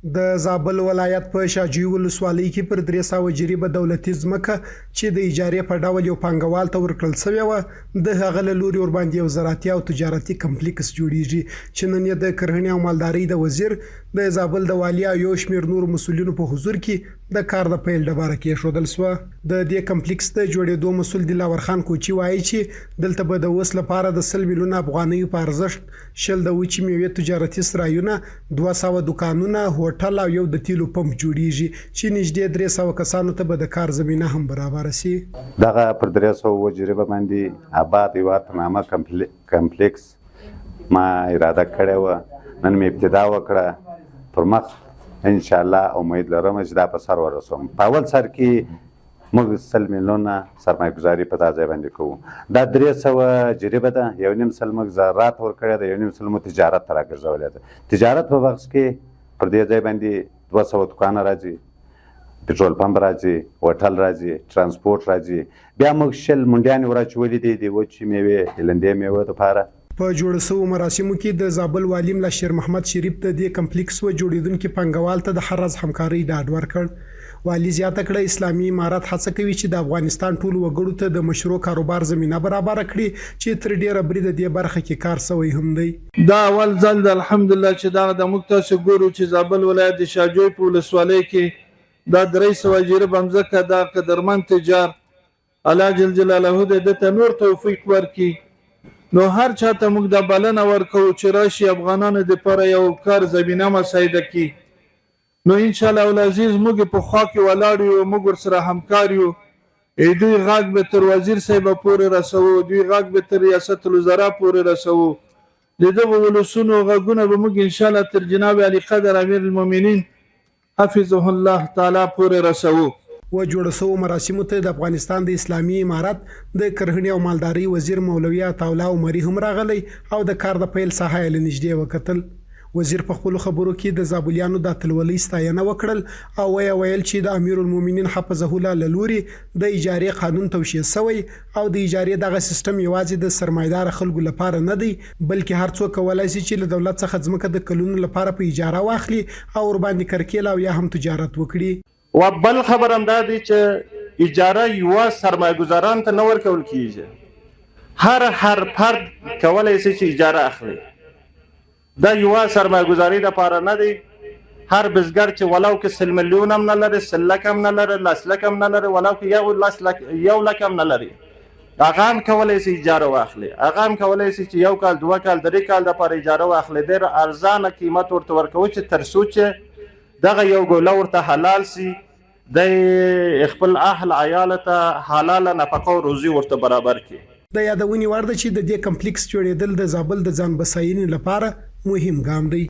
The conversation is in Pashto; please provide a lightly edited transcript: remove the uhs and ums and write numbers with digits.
د زابل ولایت په شاجوی ولسوالۍ کې پر 300 جریبه دولتي ځمکه چې د اجارې په ډول یو پانګوال ته ورکړل شوې وه د هغه له لوري ورباندې یو زراعتي او تجارتي کمپلیکس جوړیږي چې نن یې د کرهڼې او مالدارۍ د وزیر د زابل د والي او یو شمېر نور مسؤلینو په حضور کې د کار د پیل ډبره کېښودل شوه. د دې کمپلیکس د جوړېدو مسؤل دلاور خان کوچي وایي چې دلته به د اوس لپاره د 100 میلیونه افغانیو په ارزښت 10 د وچې میوې تجارتي سرایونه 200 دکانونه هوټل او یو د تیلو پمپ جوړیږي چې نږدې 300 کسانو ته به د کار زمينه هم برابر شي. دغه پر 300 جریبه باندې آباد هیواد نامه کمپلیکس ما اراده کړې و. نن مې ابتدا وکړه پر مخ ان شاء الله امید لرم چې دا په سر ورسوم. په اول سر کې موږ 100 میلیونه سرمایه گذاري په دا ځای باندې کوو. دا 300 جریبه ده، 1.5 سل موږ زراعت ورکړی ده، 1.5 سل مو تجارت ته راګرځولی ده. تجارت په بخش کې پر دې ځای باندې 200 دکانه راځي، پټرول پمپ راځي، هوټل راځي، ترانسپورت راځي. بیا موږ 10 منډیانې وراچولې دي د وچې میوې لندې میوې دپاره. په جوړ شوو مراسمو کې د زابل والي ملا شیر محمد شریف د دې کمپلیکس و جوړیدونکو پنګوال ته د هر ورځ همکاري ډاډ ورکړ. والي زیاته کړه اسلامي امارات هڅه کوي چې د افغانستان ټول وګړو ته د مشروع کاروبار زمينه برابر کړي چې تر ډیره برید د دې برخه کې کار سوی هم دی. دا اول ځل د الحمدلله چې دا د مکتاس ګورو چې زابل ولایت د شاجوی په ولسوالۍ کې دا 300 جریبه ځمکه دا قدرمن تجار الله جل جلاله د تنور توفیق ورکړي. نو هر چاته موږ د بلنه ورکو چې راشي افغانانو د پر یو کار زمينه مساعده کی. نو ان شاء الله العزیز موږ په خوا کې ولاړ یو، موږ سره همکار یو. دوی غاګ به تر وزیر صاحب پورې رسو، دوی غاګ به تر ریاست الوزرا پورې رسو. دغه ولسونو غاګونه به موږ ان شاء الله تر جناب علی قدر امیر المؤمنین حفظه الله تعالی پورې رسو. و جوړ شوو مراسمو ته د افغانستان د اسلامي امارات د کرهڼې او مالدارۍ وزیر مولوي عطاالله عمري هم راغلی او د کار د پیل ساحه یې نږدې وکتل. وزیر په خپل خبرو کې د زابلیانو د اتلولۍ ستاینه وکړل او ویل چې د امیر المؤمنین حفظه الله لوري د اجارې قانون توشیح شوی او د اجارې دغه سیستم یوازې د سرمایدار خلکو لپاره نه دی بلکې هر څوک کولای شي چې له دولت څخه ځمکه د کلونو لپاره په اجاره واخلي او ور باندې کرکیل او یا هم تجارت وکړي. و بل خبر هم دا دی چې اجاره یو سرمایه گذاران ته نه ورکول کیږي، هر فرد کولای شي چې اجاره اخلي. دا یو سرمایه گذاری د پاره نه دی. هر بزګر چې ولو کې 100 میلیون هم نه لري، 100 لک هم نه لري، 100 لک هم نه لري، ولو کې 1 لک هم نه لري، هغه هم کولای شي اجاره واخلي. هغه هم کولای شي چې 1 کال 2 کال 3 کال د پاره اجاره واخلي. ډېر ارزانه قیمت ورته ورکوي چې تر څو چې دغه یو ګوله ورته حلال سي، د خپل اهل عیال ته حلاله نفقه او روزي ورته برابر کړي. د یادونې وړ ده چې د دې کمپلیکس جوړېدل د زابل د ځان بساینې لپاره مهم ګام دی.